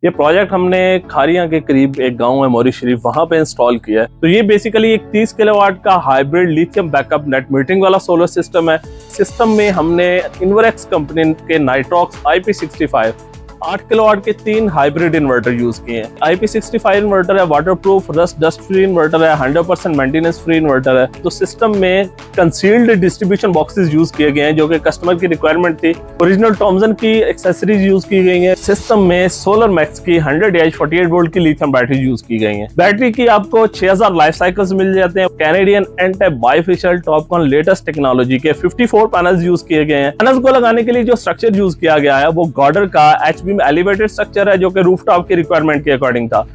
ये प्रोजेक्ट हमने खारियां के करीब एक गांव है मोरी शरीफ, वहां पे इंस्टॉल किया है। तो ये बेसिकली एक 30 किलोवाट का hybrid lithium backup net metering वाला सोलर सिस्टम है। सिस्टम में हमने इन्वर्क्स कंपनी के नाइट्रॉक्स IP65 8 किलोवाट के 3 हाइब्रिड इन्वर्टर यूज किए हैं। IP65 इन्वर्टर है, waterproof, rust dust free inverter है, 100% मेंटेनेंस फ्री इन्वर्टर है। तो सिस्टम में कंसील्ड डिस्ट्रीब्यूशन बॉक्सेस यूज किए गए हैं जो कि कस्टमर की रिक्वायरमेंट थी। ओरिजिनल थॉमसन की एक्सेसरीज यूज की गई हैं। सिस्टम में सोलर मैक्स की 100 AH 48 वोल्ट की लिथियम बैटरी यूज की गई है। बैटरी की आपको 6000 लाइफ साइकिल्स मिल जाते हैं। Canadian N type bifacial TOPCon latest technology के 54 पैनल्स यूज किए गए हैं। पैनल्स को लगाने के लिए जो स्ट्रक्चर यूज किया गया है वो गॉर्डर का HB एलिवेटेड स्ट्रक्चर है जो कि रूफटॉप की रिक्वायरमेंट के अकॉर्डिंग था।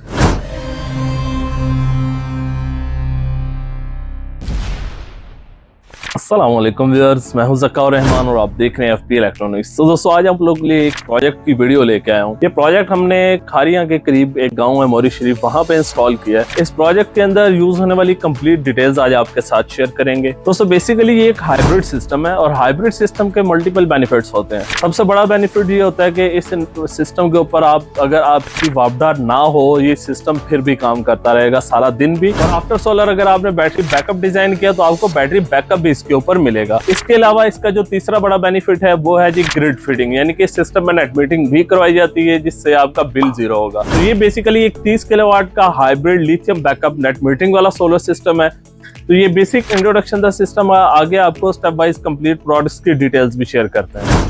अस्सलाम वालेकुम व्यूअर्स, मैं हूं ज़क्का रहमान और आप देख रहे हैं FP इलेक्ट्रॉनिक्स। तो दोस्तों आज हम लोग के लिए एक प्रोजेक्ट की वीडियो लेके आया हूं। ये प्रोजेक्ट हमने खारियां के करीब एक गांव है मोरी शरीफ, वहां पे इंस्टॉल किया है। इस प्रोजेक्ट के अंदर यूज होने वाली कंप्लीट डिटेल्स आज आपके साथ शेयर करेंगे। दोस्तों बेसिकली ये एक हाइब्रिड सिस्टम है और हाइब्रिड सिस्टम के मल्टीपल बेनिफिट्स होते हैं। सबसे बड़ा बेनिफिट ये होता है कि इस सिस्टम के ऊपर अगर आपकी वापदार ना हो, ये सिस्टम फिर भी काम करता रहेगा सारा दिन भी। और आफ्टर सोलर अगर आपने बैटरी बैकअप डिजाइन किया तो आपको बैटरी बैकअप भी इसके ऊपर मिलेगा। इसके अलावा इसका जो तीसरा बड़ा बेनिफिट है वो है जी ग्रिड फीडिंग, यानी कि सिस्टम में नेट मीटरिंग भी करवाई जाती है जिससे आपका बिल जीरो होगा। तो ये बेसिकली एक 30 किलोवाट का hybrid lithium backup net metering वाला सोलर सिस्टम है। तो ये बेसिक इंट्रोडक्शन द सिस्टम है। आगे आपको स्टेप वाइज कंप्लीट प्रोडक्ट्स की डिटेल्स भी शेयर करते हैं।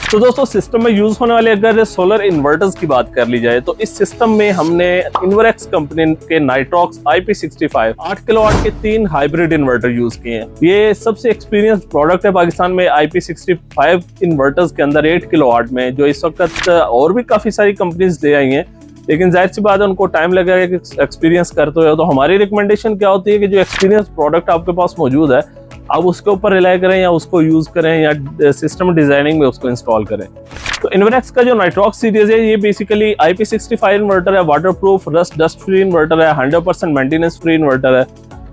तो दोस्तों सिस्टम में यूज होने वाले अगर सोलर इन्वर्टर्स की बात कर ली जाए तो इस सिस्टम में हमने इन्वर्क्स कंपनी के नाइट्रॉक्स IP65 8 किलोवाट के 3 हाइब्रिड इन्वर्टर यूज किए हैं। ये सबसे एक्सपीरियंस प्रोडक्ट है पाकिस्तान में IP65 इन्वर्टर्स के अंदर 8 किलोवाट में, जो इस वक्त और भी काफी सारी कंपनीज ले आई हैं, लेकिन जाहिर सी बात है उनको टाइम लगेगा कि एक्सपीरियंस करते हो। तो हमारी रिकमेंडेशन क्या होती है कि जो एक्सपीरियंस प्रोडक्ट आपके पास मौजूद है आप उसके ऊपर रिलाई करें या उसको यूज करें या सिस्टम डिजाइनिंग में उसको इंस्टॉल करें। तो इन्वर्क्स का जो नाइट्रॉक्स सीरीज है ये बेसिकली IP65 इन्वर्टर है, waterproof, rust dust free inverter है, 100% मेंटेनेंस फ्री इन्वर्टर है।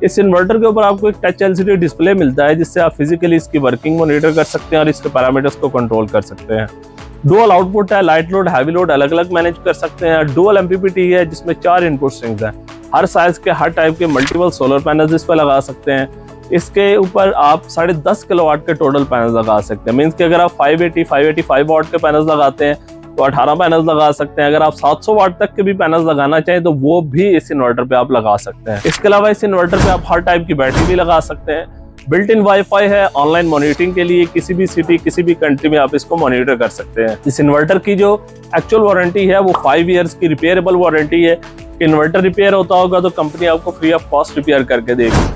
इस इन्वर्टर के ऊपर आपको एक टच LCD डिस्प्ले मिलता है जिससे आप फिजिकली इसकी वर्किंग मॉनिटर कर सकते हैं और इसके पैरामीटर्स को कंट्रोल कर सकते हैं। डुअल आउटपुट है, लाइट लोड, हैवी लोड अलग अलग मैनेज कर सकते हैं। डुअल MPPT है जिसमें 4 इनपुट स्ट्रिंग्स हैं। हर साइज के हर टाइप के मल्टीपल सोलर पैनल्स इस पर लगा सकते हैं। इसके ऊपर आप 10.5 किलोवाट के टोटल पैनल लगा सकते हैं। मींस कि अगर आप 585 वाट के पैनल लगाते हैं तो 18 पैनल लगा सकते हैं। अगर आप 700 वाट तक के भी पैनल लगाना चाहें तो वो भी इस इन्वर्टर पे आप लगा सकते हैं। इसके अलावा इस इन्वर्टर पे आप हर टाइप की बैटरी भी लगा सकते हैं। बिल्ट इन वाईफाई है, ऑनलाइन मॉनिटरिंग के लिए किसी भी सिटी किसी भी कंट्री में आप इसको मॉनिटर कर सकते हैं। इस इन्वर्टर की जो एक्चुअल वारंटी है वो 5 ईयर्स की रिपेयरेबल वारंटी है। इन्वर्टर रिपेयर होता होगा तो कंपनी आपको फ्री ऑफ कॉस्ट रिपेयर करके देगी।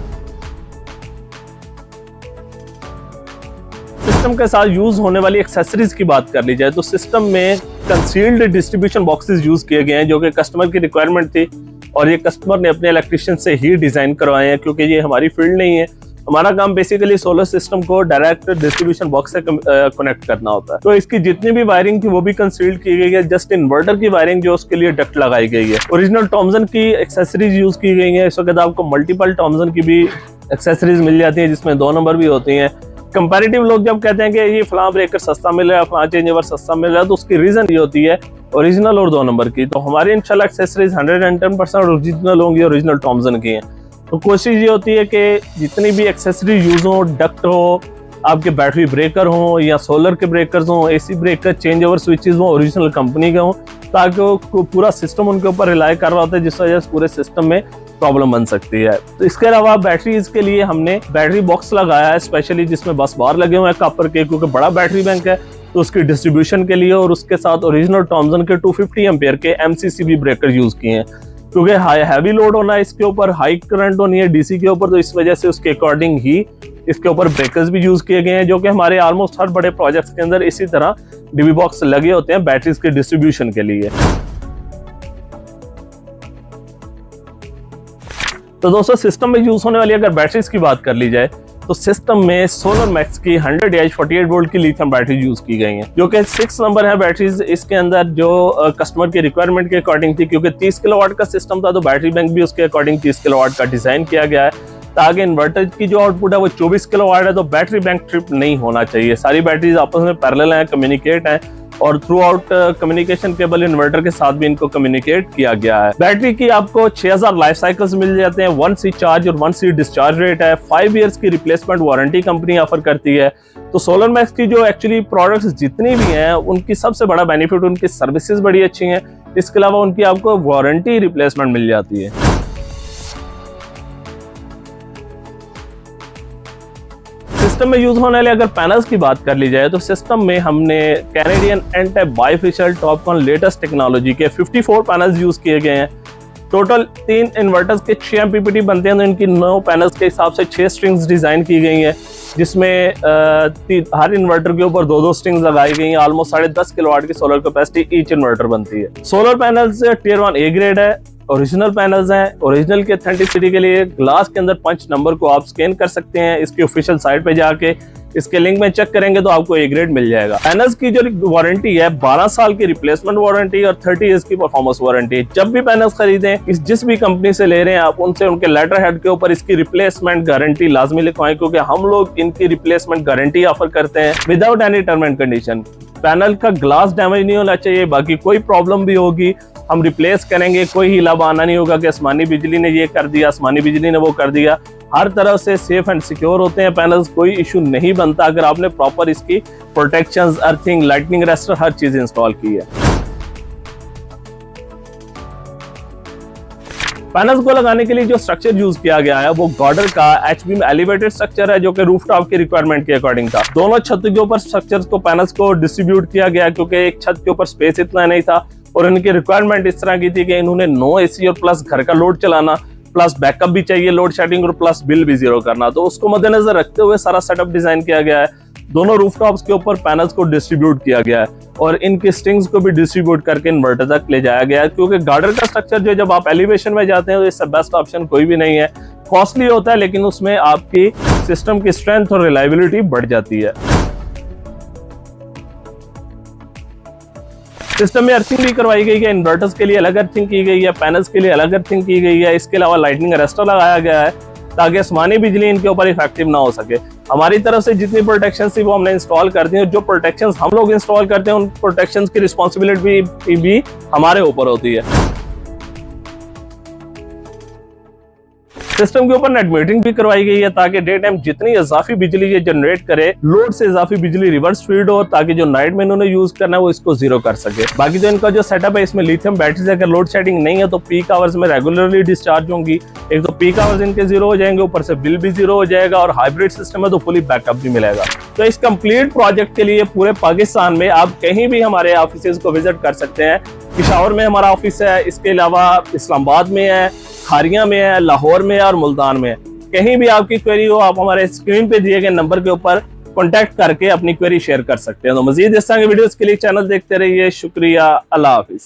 सिस्टम के साथ यूज होने वाली एक्सेसरीज की बात कर ली जाए तो सिस्टम में कंसील्ड डिस्ट्रीब्यूशन बॉक्सेस यूज किए गए हैं जो कि कस्टमर की रिक्वायरमेंट थी और ये कस्टमर ने अपने इलेक्ट्रिशियन से ही डिजाइन करवाए हैं क्योंकि ये हमारी फील्ड नहीं है। हमारा काम बेसिकली सोलर सिस्टम को डायरेक्ट डिस्ट्रीब्यूशन बॉक्स से कनेक्ट करना होता है। तो इसकी जितनी भी वायरिंग थी वो भी कंसील्ड की गई है। जस्ट इन्वर्टर की वायरिंग जो उसके लिए डक्ट लगाई गई है। ओरिजिनल थॉमसन की एक्सेसरीज यूज की गई है। इस वक्त आपको मल्टीपल थॉमसन की भी एक्सेसरीज मिल जाती है जिसमें 2 नंबर भी होती हैं। कंपैरेटिव लोग जब कहते हैं कि ये फलां ब्रेकर सस्ता मिल रहा है, फलां चेंज ओवर सस्ता मिल रहा है, तो उसकी रीजन ये होती है ओरिजिनल और 2 नंबर की। तो हमारी इंशाल्लाह एक्सेसरीज 110% ओरिजिनल होंगी, ओरिजिनल थॉमसन की हैं। तो कोशिश ये होती है कि जितनी भी एक्सेसरी यूज हो, डक्ट हो, आपके बैटरी ब्रेकर हो या सोलर के ब्रेकर्स हो, AC breaker, change over switches हो, ओरिजिनल कंपनी के हो, ताकि वो पूरा सिस्टम उनके ऊपर रिलाई कर रहा होता है जिस वजह से पूरे सिस्टम में प्रॉब्लम बन सकती है। तो इसके अलावा बैटरीज के लिए हमने बैटरी बॉक्स लगाया है स्पेशली, जिसमें बस बार लगे हुए हैं कॉपर के, क्योंकि बड़ा बैटरी बैंक है तो उसकी डिस्ट्रीब्यूशन के लिए। और उसके साथ ओरिजिनल थॉमसन के 250 एम्पेयर के MCCB ब्रेकर यूज किए हैं। क्योंकि हैवी लोड होना है इसके ऊपर, हाई करंट होनी है डीसी के ऊपर, तो इस वजह से उसके अकॉर्डिंग ही इसके ऊपर ब्रेकर्स भी यूज किए गए हैं, जो कि हमारे ऑलमोस्ट हर बड़े प्रोजेक्ट्स के अंदर इसी तरह डीबी बॉक्स लगे होते हैं बैटरीज के डिस्ट्रीब्यूशन के लिए। तो दोस्तों सिस्टम में यूज होने वाली अगर बैटरीज की बात कर ली जाए तो सिस्टम में सोलर मैक्स की 100 एच 48 वोल्ट की लिथियम बैटरी यूज की गई हैं, जो कि 6 नंबर है बैटरीज इसके अंदर, जो कस्टमर की रिक्वायरमेंट के अकॉर्डिंग थी। क्योंकि 30 किलोवाट का सिस्टम था तो बैटरी बैंक भी उसके अकॉर्डिंग 30 किलोवाट का डिजाइन किया गया है, ताकि इन्वर्टर की जो आउटपुट है वो 24 किलोवाट है, तो बैटरी बैंक ट्रिप नहीं होना चाहिए। सारी बैटरीज आपस में पैरेलल हैं, कम्युनिकेट हैं, और through out communication cable inverter के साथ भी इनको कम्युनिकेट किया गया है। बैटरी की आपको 6000 लाइफ साइकिल्स मिल जाते हैं, 1C चार्ज और 1C डिस्चार्ज रेट है, 5 इयर्स की रिप्लेसमेंट वारंटी कंपनी ऑफर करती है। तो सोलर मैक्स की जो एक्चुअली प्रोडक्ट्स जितनी भी हैं उनकी सबसे बड़ा बेनिफिट उनकी सर्विसेज बड़ी अच्छी हैं, इसके अलावा उनकी आपको वारंटी रिप्लेसमेंट मिल जाती है। सिस्टम में यूज होने वाले अगर पैनल्स की बात कर ली जाए तो सिस्टम में हमने Canadian anti bifacial TOPCon latest technology के 54 पैनल्स यूज किए गए हैं। टोटल 3 इन्वर्टर्स के 6 एमपीपीटी बनते हैं, तो इनकी 9 पैनल्स के हिसाब से 6 स्ट्रिंग्स डिजाइन की गई हैं, जिसमें हर इन्वर्टर के ऊपर 2-2 स्ट्रिंग्स लगाई गई हैं। ऑलमोस्ट 10.5 किलोवाट की सोलर कैपेसिटी ईच इन्वर्टर बनती है। Solar panels tier 1 A grade है, ओरिजिनल पैनल्स हैं। ओरिजिनल के ऑथेंटिसिटी के लिए ग्लास के अंदर पंच नंबर को आप स्कैन कर सकते हैं, इसकी ऑफिशियल साइट पे जाके इसके लिंक में चेक करेंगे तो आपको ए ग्रेड मिल जाएगा। पैनल्स की जो वारंटी है 12 साल की रिप्लेसमेंट वारंटी और 30 इयर्स की परफॉर्मेंस वारंटी। जब भी पैनल्स खरीदें जिस भी कंपनी से ले रहे हैं आप उनसे उनके लेटर हेड के ऊपर इसकी रिप्लेसमेंट गारंटी लाजमी लिखवाएं, क्योंकि हम लोग इनकी रिप्लेसमेंट गारंटी ऑफर करते हैं without any term and condition. Panel का ग्लास डैमेज नहीं होना चाहिए, बाकी कोई प्रॉब्लम भी होगी हम रिप्लेस करेंगे, कोई हिला बहाना नहीं होगा कि आसमानी बिजली ने ये कर दिया, आसमानी बिजली ने वो कर दिया। हर तरह से सेफ एंड सिक्योर होते हैं पैनल्स, कोई इशू नहीं बनता अगर आपने प्रॉपर इसकी प्रोटेक्शंस, अर्थिंग, लाइटनिंग रेस्टर हर चीज इंस्टॉल की है। पैनल्स को लगाने के लिए जो स्ट्रक्चर यूज किया गया है वो गॉर्डर का एच-बीम एलिवेटेड स्ट्रक्चर है, जो कि रूफटॉप की रिक्वायरमेंट के अकॉर्डिंग था। दोनों छत के ऊपर स्ट्रक्चर्स को, पैनल्स को डिस्ट्रीब्यूट किया गया, क्योंकि एक छत के ऊपर स्पेस इतना नहीं था और इनकी रिक्वायरमेंट इस तरह की थी कि इन्होंने नो एसी और प्लस घर का लोड चलाना, प्लस बैकअप भी चाहिए लोड शेडिंग और प्लस बिल भी जीरो करना, तो उसको मद्देनजर रखते हुए सारा सेटअप डिजाइन किया गया है। दोनों रूफटॉप्स के ऊपर पैनल्स को डिस्ट्रीब्यूट किया गया है और इनके स्ट्रिंग्स को भी डिस्ट्रीब्यूट करके इन्वर्टर तक ले जाया गया है, क्योंकि गार्डर का स्ट्रक्चर जो जब आप एलिवेशन में जाते हैं तो इससे बेस्ट ऑप्शन कोई भी नहीं है। कॉस्टली होता है लेकिन उसमें आपकी सिस्टम की स्ट्रेंथ और रिलायबिलिटी बढ़ जाती है। सिस्टम में अर्थिंग भी करवाई गई है, इन्वर्टर्स के लिए अलग अर्थिंग की गई है, पैनल्स के लिए अलग अर्थिंग की गई है। इसके अलावा लाइटनिंग अरेस्टर लगाया गया है ताकि आसमानी बिजली इनके ऊपर इफेक्टिव ना हो सके। हमारी तरफ से जितनी प्रोटेक्शन थी वो हमने इंस्टॉल कर दी है। जो प्रोटेक्शन हम लोग इंस्टॉल करते हैं उन प्रोटेक्शन की रिस्पॉन्सिबिलिटी भी हमारे ऊपर होती है। सिस्टम के ऊपर नेट मीटरिंग भी करवाई गई है ताकि डे टाइम जितनी इजाफी बिजली ये जनरेट करे, लोड से इजाफी बिजली रिवर्स फीड हो, ताकि जो नाइट में इन्होंने यूज करना है वो इसको जीरो कर सके। बाकी जो इनका जो सेटअप है इसमें लिथियम बैटरीज, अगर लोड शेडिंग नहीं है तो पीक आवर्स में रेगुलरली डिस्चार्ज होंगी। एक तो पीक आवर्स इनके जीरो हो जाएंगे, ऊपर से बिल भी जीरो हो जाएगा और हाइब्रिड सिस्टम है तो फुली बैकअप भी मिलेगा। तो इस कंप्लीट प्रोजेक्ट के लिए पूरे पाकिस्तान में आप कहीं भी हमारे ऑफिस को विजिट कर सकते हैं। पिशावर में हमारा ऑफिस है, इसके अलावा इस्लामाबाद में है, खारिया में है, लाहौर में है और मुल्तान में है। कहीं भी आपकी क्वेरी हो आप हमारे स्क्रीन पे दिए गए नंबर के ऊपर कॉन्टैक्ट करके अपनी क्वेरी शेयर कर सकते हैं। तो मजीद इस तरह के वीडियोस के लिए चैनल देखते रहिए। शुक्रिया, अल्लाह हाफिज।